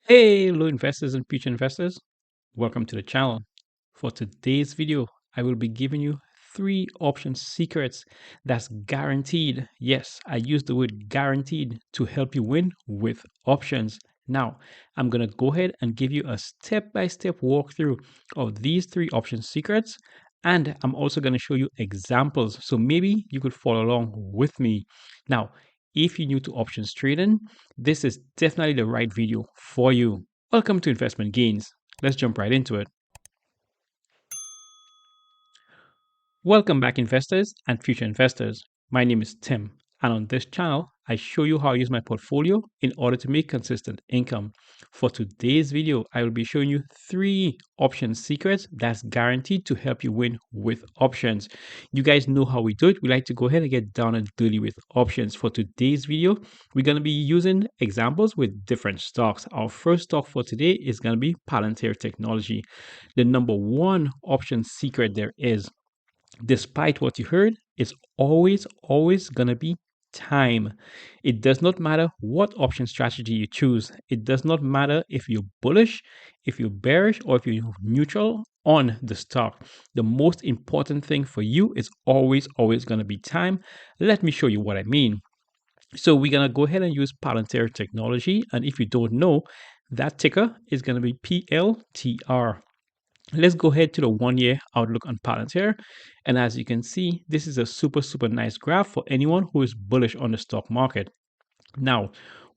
Hey, hello investors and future investors. Welcome to the channel. For today's video, I will be giving you 3 option secrets that's guaranteed. Yes, I use the word guaranteed to help you win with options. Now, I'm going to go ahead and give you a step-by-step walkthrough of these 3 option secrets. And I'm also going to show you examples. So maybe you could follow along with me. Now, if you're new to options trading, this is definitely the right video for you. Welcome to Investment Gains. Let's jump right into it. Welcome back, investors and future investors. My name is Tim, and on this channel, I show you how I use my portfolio in order to make consistent income. For today's video, I will be showing you 3 option secrets that's guaranteed to help you win with options. You guys know how we do it. We like to go ahead and get down and dirty with options. For today's video, we're going to be using examples with different stocks. Our first stock for today is going to be Palantir Technology. The number 1 option secret there is, despite what you heard, it's always going to be time. It does not matter what option strategy you choose. It does not matter if you're bullish, if you're bearish, or if you're neutral on the stock. The most important thing for you is always going to be time. Let me show you what I mean. So we're going to go ahead and use Palantir Technology. And if you don't know, that ticker is going to be PLTR. Let's go ahead to the 1-year outlook on Palantir. And as you can see, this is a super nice graph for anyone who is bullish on the stock market. Now,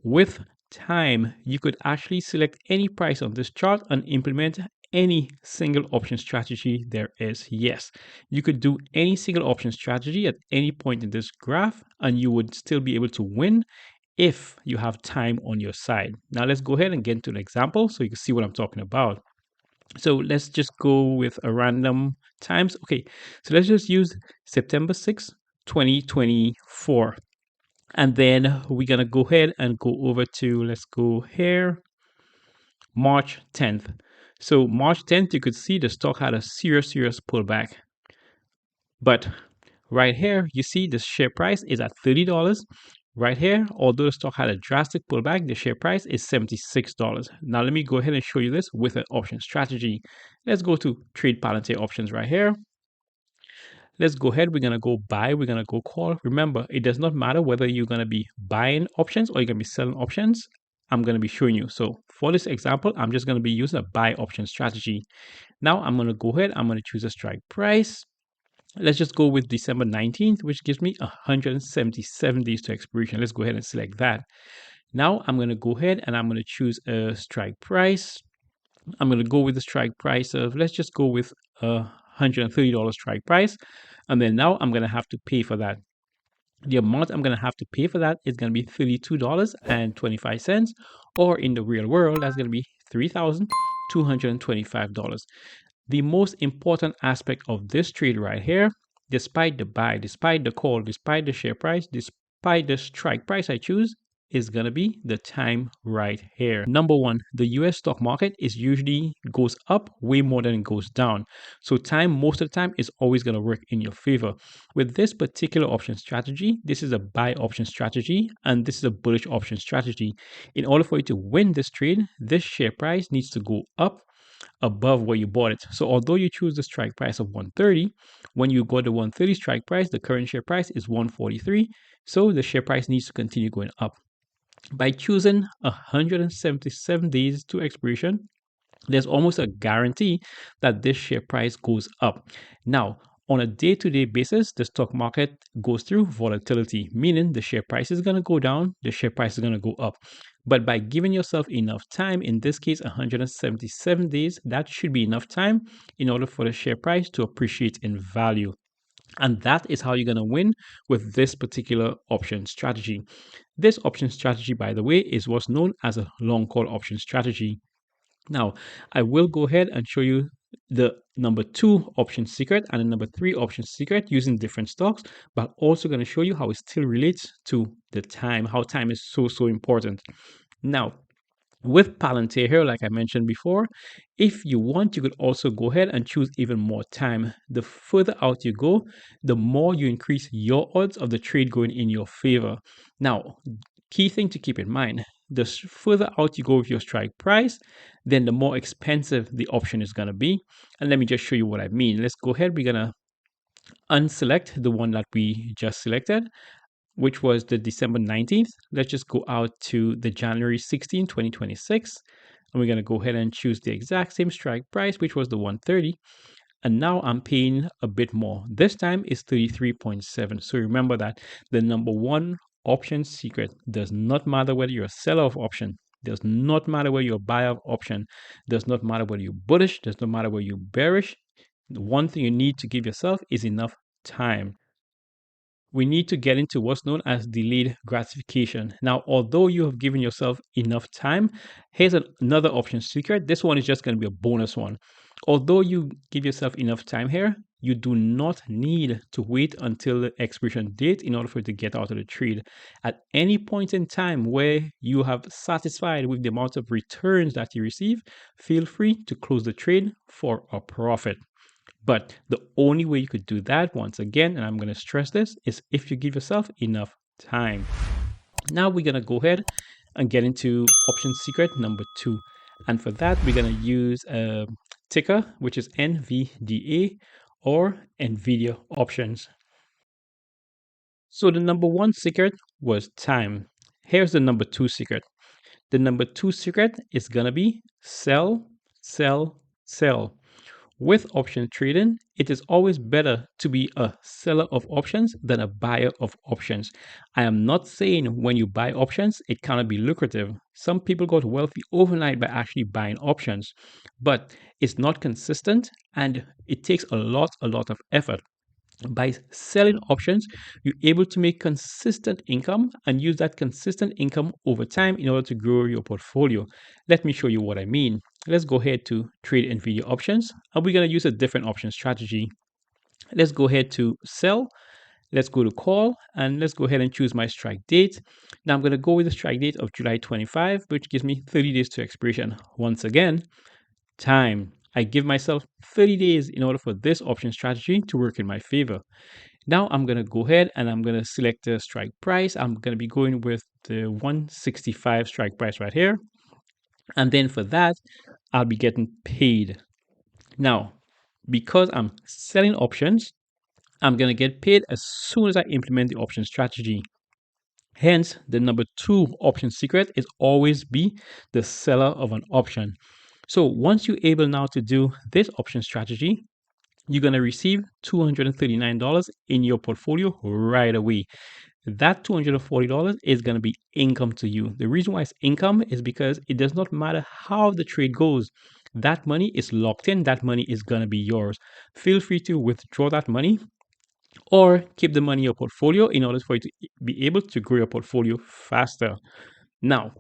with time, you could actually select any price on this chart and implement any single option strategy there is. Yes, you could do any single option strategy at any point in this graph, and you would still be able to win if you have time on your side. Now, let's go ahead and get into an example so you can see what I'm talking about. So let's just go with a random times. Okay, so let's just use September 6th, 2024. And then we're going to go ahead and go over to, let's go here, March 10th. So March 10th, you could see the stock had a serious pullback. But right here, you see the share price is at $30. Right here, although the stock had a drastic pullback, the share price is $76. Now, let me go ahead and show you this with an option strategy. Let's go to Trade Palantir options right here. Let's go ahead. We're going to go buy. We're going to go call. Remember, it does not matter whether you're going to be buying options or you're going to be selling options. I'm going to be showing you. So for this example, I'm just going to be using a buy option strategy. Now, I'm going to go ahead. I'm going to choose a strike price. Let's just go with December 19th, which gives me 177 days to expiration. Let's go ahead and select that. Now I'm going to go ahead and I'm going to choose a strike price. I'm going to go with the strike price of, let's just go with a $130 strike price. And then now I'm going to have to pay for that. The amount I'm going to have to pay for that is going to be $32.25, or in the real world, that's going to be $3,225. The most important aspect of this trade right here, despite the buy, despite the call, despite the share price, despite the strike price I choose, is going to be the time right here. Number 1, the US stock market is usually goes up way more than it goes down. So time, most of the time, is always going to work in your favor. With this particular option strategy, this is a buy option strategy, and this is a bullish option strategy. In order for you to win this trade, this share price needs to go up above where you bought it. So although you choose the strike price of 130, when you got the 130 strike price, the current share price is 143. So the share price needs to continue going up. By choosing 177 days to expiration, there's almost a guarantee that this share price goes up. Now, on a day-to-day basis, the stock market goes through volatility, meaning the share price is going to go down, the share price is going to go up. But by giving yourself enough time, in this case 177 days, that should be enough time in order for the share price to appreciate in value. And that is how you're going to win with this particular option strategy. This option strategy, by the way, is what's known as a long call option strategy. Now, I will go ahead and show you the number 2 option secret and the number 3 option secret using different stocks, but also going to show you how it still relates to the time, how time is so important. Now, with Palantir here, like I mentioned before, if you want, you could also go ahead and choose even more time. The further out you go, the more you increase your odds of the trade going in your favor. Now, key thing to keep in mind, the further out you go with your strike price, then the more expensive the option is going to be. And let me just show you what I mean. Let's go ahead. We're going to unselect the one that we just selected, which was the December 19th. Let's just go out to the January 16, 2026. And we're going to go ahead and choose the exact same strike price, which was the 130. And now I'm paying a bit more. This time is 33.7. So remember that the number one option secret does not matter whether you're a seller of option, does not matter whether you're a buyer of option, does not matter whether you're bullish, does not matter whether you're bearish. The one thing you need to give yourself is enough time. We need to get into what's known as delayed gratification. Now, although you have given yourself enough time, here's another option secret. This one is just going to be a bonus one. Although you give yourself enough time here, you do not need to wait until the expiration date in order for you to get out of the trade. At any point in time where you have satisfied with the amount of returns that you receive, feel free to close the trade for a profit. But the only way you could do that, once again, and I'm going to stress this, is if you give yourself enough time. Now we're going to go ahead and get into option secret number 2. And for that, we're going to use a ticker, which is NVDA or NVIDIA options. So the number 1 secret was time. Here's the number 2 secret. The number 2 secret is going to be sell, sell, sell. With option trading, it is always better to be a seller of options than a buyer of options. I am not saying when you buy options, it cannot be lucrative. Some people got wealthy overnight by actually buying options, but it's not consistent and it takes a lot of effort. By selling options, you're able to make consistent income and use that consistent income over time in order to grow your portfolio. Let me show you what I mean. Let's go ahead to trade NVIDIA options, and we're going to use a different option strategy. Let's go ahead to sell. Let's go to call, and let's go ahead and choose my strike date. Now I'm going to go with the strike date of July 25, which gives me 30 days to expiration. Once again, time. I give myself 30 days in order for this option strategy to work in my favor. Now I'm going to go ahead and I'm going to select the strike price. I'm going to be going with the 165 strike price right here. And then for that, I'll be getting paid. Now, because I'm selling options, I'm going to get paid as soon as I implement the option strategy. Hence, the number 2 option secret is always be the seller of an option. So once you're able now to do this option strategy, you're going to receive $239 in your portfolio right away. That $240 is going to be income to you. The reason why it's income is because it does not matter how the trade goes. That money is locked in. That money is going to be yours. Feel free to withdraw that money or keep the money in your portfolio in order for you to be able to grow your portfolio faster. Now,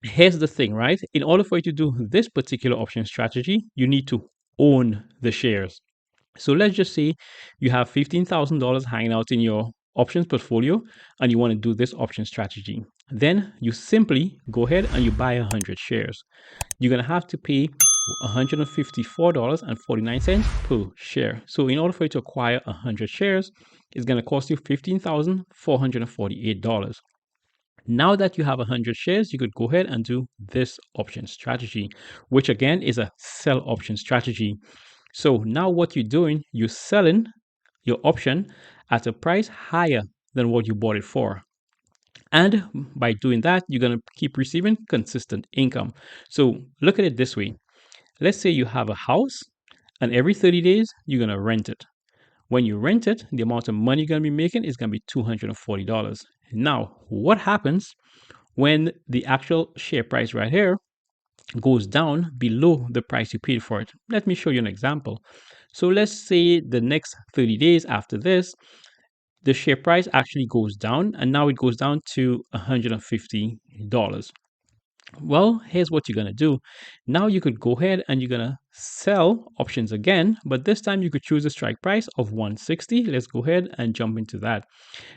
here's the thing, right? In order for you to do this particular option strategy, you need to own the shares. So let's just say you have $15,000 hanging out in your options portfolio and you want to do this option strategy. Then you simply go ahead and you buy 100 shares. You're going to have to pay $154.49 per share. So in order for you to acquire 100 shares, it's going to cost you $15,448. Now that you have 100 shares, you could go ahead and do this option strategy, which again is a sell option strategy. So now what you're doing, you're selling your option at a price higher than what you bought it for. And by doing that, you're going to keep receiving consistent income. So look at it this way. Let's say you have a house and every 30 days, you're going to rent it. When you rent it, the amount of money you're going to be making is going to be $240. Now, what happens when the actual share price right here goes down below the price you paid for it? Let me show you an example. So let's say the next 30 days after this, the share price actually goes down and now it goes down to $150. Well, here's what you're going to do. Now you could go ahead and you're going to sell options again, but this time you could choose a strike price of 160. Let's go ahead and jump into that.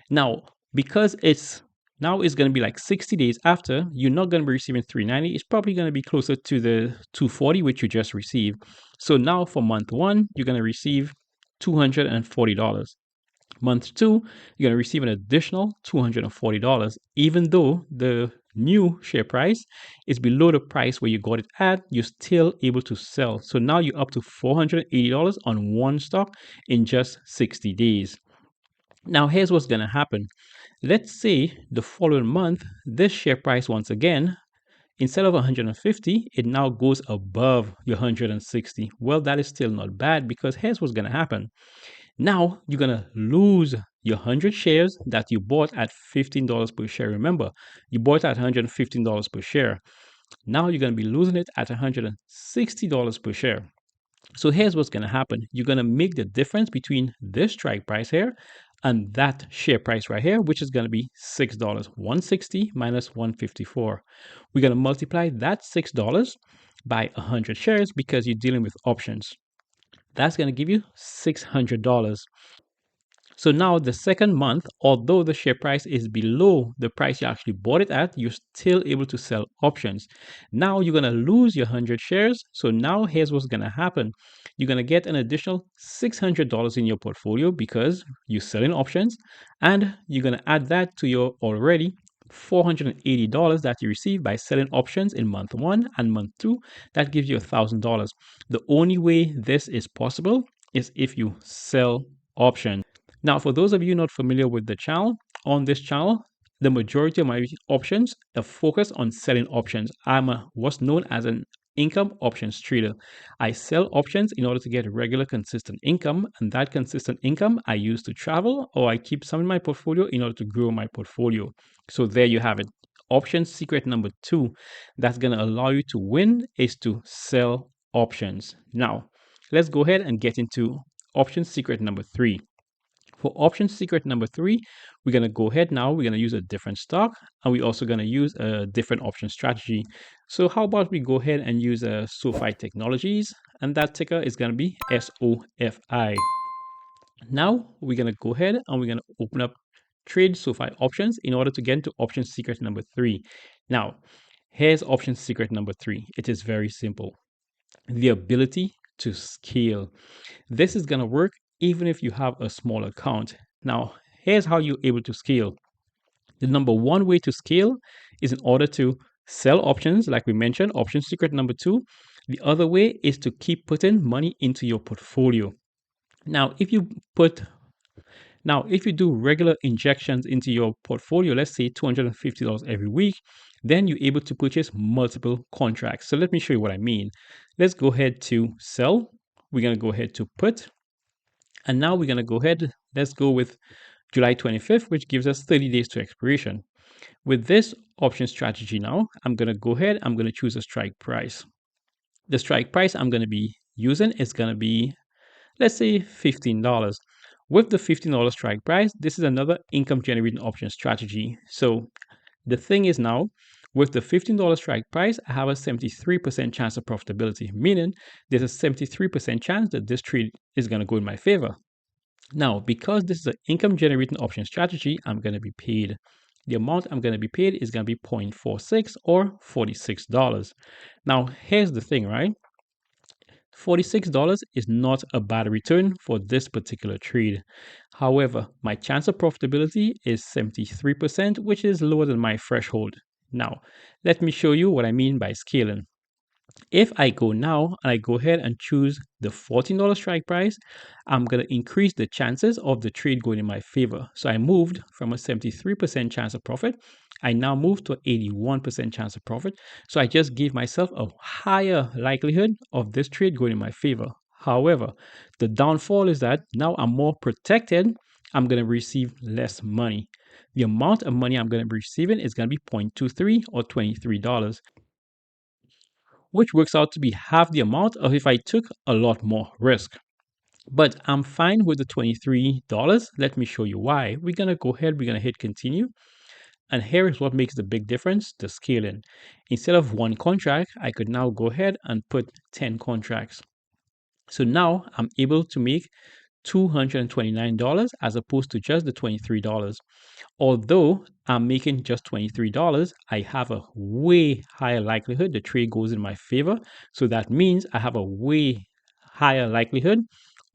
Now, because it's going to be like 60 days after, you're not going to be receiving 390. It's probably going to be closer to the 240, which you just received. So now for month 1, you're going to receive $240. Month 2, you're going to receive an additional $240, even though the new share price is below the price where you got it at, you're still able to sell. So now you're up to $480 on one stock in just 60 days. Now, here's what's going to happen. Let's say the following month, this share price once again, instead of 150, it now goes above your 160. Well, that is still not bad, because here's what's going to happen. Now you're going to lose your 100 shares that you bought at $15 per share. Remember, you bought at $115 per share. Now you're going to be losing it at $160 per share. So here's what's going to happen. You're going to make the difference between this strike price here and that share price right here, which is going to be $6. 160 minus 154. We're going to multiply that $6 by 100 shares because you're dealing with options. That's going to give you $600. So now the second month, although the share price is below the price you actually bought it at, you're still able to sell options. Now you're going to lose your 100 shares. So now here's what's going to happen. You're going to get an additional $600 in your portfolio because you're selling options, and you're going to add that to your already $480 that you receive by selling options in month 1 and month 2. That gives you $1,000. The only way this is possible is if you sell options. Now, for those of you not familiar with the channel, on this channel, the majority of my options are focused on selling options. I'm what's known as an income options trader. I sell options in order to get regular consistent income, and that consistent income I use to travel, or I keep some in my portfolio in order to grow my portfolio. So there you have it. Option secret number 2 that's going to allow you to win is to sell options. Now, let's go ahead and get into option secret number 3. For option secret number 3, we're going to go ahead now. We're going to use a different stock, and we're also going to use a different option strategy. So how about we go ahead and use a SoFi Technologies, and that ticker is going to be SOFI. Now we're going to go ahead and we're going to open up Trade SoFi Options in order to get into option secret number 3. Now, here's option secret number 3. It is very simple. The ability to scale. This is going to work even if you have a small account. Now, here's how you're able to scale. The number one way to scale is in order to sell options, like we mentioned, option secret number 2. The other way is to keep putting money into your portfolio. Now, if you do regular injections into your portfolio, let's say $250 every week, then you're able to purchase multiple contracts. So let me show you what I mean. Let's go ahead to sell. We're going to go ahead to put. And now we're going to go ahead. Let's go with July 25th, which gives us 30 days to expiration. With this option strategy now, I'm going to go ahead. I'm going to choose a strike price. The strike price I'm going to be using is going to be, let's say, $15. With the $15 strike price, this is another income generating option strategy. So the thing is now, with the $15 strike price, I have a 73% chance of profitability, meaning there's a 73% chance that this trade is going to go in my favor. Now, because this is an income generating option strategy, I'm going to be paid. The amount I'm going to be paid is going to be 0.46 or $46. Now, here's the thing, right? $46 is not a bad return for this particular trade. However, my chance of profitability is 73%, which is lower than my threshold. Now, let me show you what I mean by scaling. If I go now and I go ahead and choose the $14 strike price, I'm going to increase the chances of the trade going in my favor. So I moved from a 73% chance of profit. I now moved to an 81% chance of profit. So I just gave myself a higher likelihood of this trade going in my favor. However, the downfall is that now I'm more protected. I'm going to receive less money. The amount of money I'm going to be receiving is going to be 0.23 or $23. Which works out to be half the amount of if I took a lot more risk. But I'm fine with the $23. Let me show you why. We're going to go ahead, we're going to hit continue. And here is what makes the big difference, the scaling. Instead of one contract, I could now go ahead and put 10 contracts. So now I'm able to make $229 as opposed to just the $23. Although I'm making just $23, I have a way higher likelihood the trade goes in my favor. So that means I have a way higher likelihood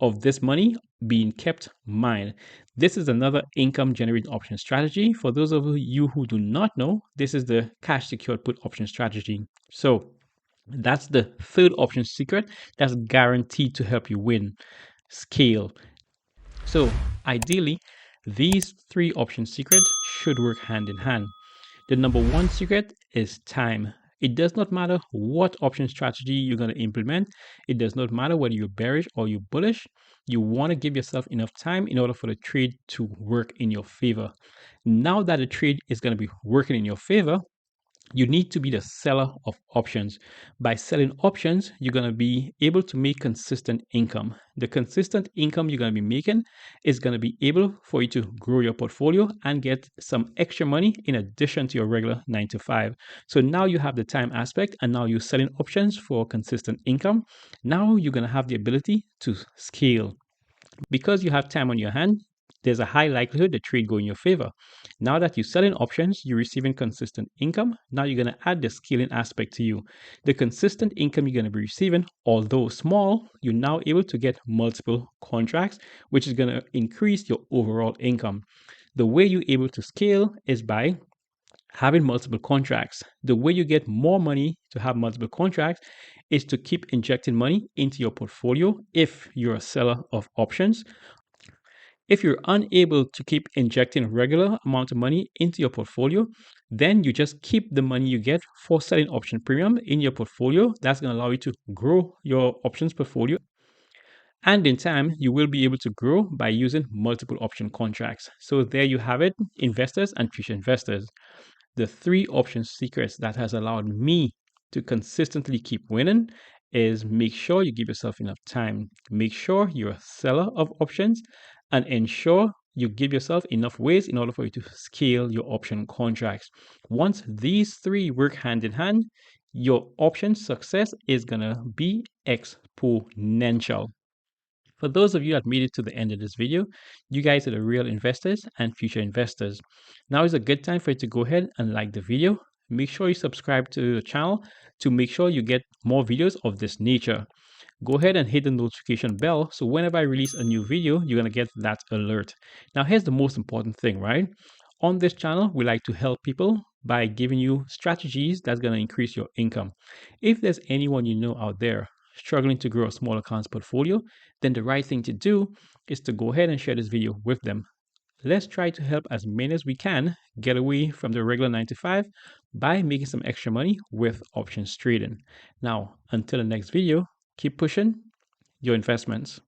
of this money being kept mine. This is another income generating option strategy. For those of you who do not know, this is the cash secured put option strategy. So that's the third option secret that's guaranteed to help you win scale. So ideally, these three option secrets should work hand in hand. The number one secret is time. It does not matter what option strategy you're going to implement. It does not matter whether you're bearish or you're bullish. You want to give yourself enough time in order for the trade to work in your favor. Now that the trade is going to be working in your favor, you need to be the seller of options. By selling options, you're going to be able to make consistent income. The consistent income you're going to be making is going to be able for you to grow your portfolio and get some extra money in addition to your regular 9 to 5. So now you have the time aspect, and now you're selling options for consistent income. Now you're going to have the ability to scale. Because you have time on your hand, there's a high likelihood the trade go in your favor. Now that you're selling options, you're receiving consistent income. Now you're going to add the scaling aspect to you. The consistent income you're going to be receiving, although small, you're now able to get multiple contracts, which is going to increase your overall income. The way you're able to scale is by having multiple contracts. The way you get more money to have multiple contracts is to keep injecting money into your portfolio if you're a seller of options. If you're unable to keep injecting regular amount of money into your portfolio, then you just keep the money you get for selling option premium in your portfolio. That's going to allow you to grow your options portfolio. And in time, you will be able to grow by using multiple option contracts. So there you have it, investors and future investors. The three option secrets that has allowed me to consistently keep winning is make sure you give yourself enough time, make sure you're a seller of options, and ensure you give yourself enough ways in order for you to scale your option contracts. Once these three work hand in hand, your option success is going to be exponential. For those of you that made it to the end of this video, you guys are the real investors and future investors. Now is a good time for you to go ahead and like the video. Make sure you subscribe to the channel to make sure you get more videos of this nature. Go ahead and hit the notification bell so whenever I release a new video, you're going to get that alert. Now here's the most important thing, right? On this channel, we like to help people by giving you strategies that's going to increase your income. If there's anyone you know out there struggling to grow a small accounts portfolio, then the right thing to do is to go ahead and share this video with them. Let's try to help as many as we can get away from the regular 9 to 5 by making some extra money with options trading. Now, until the next video, keep pushing your investments.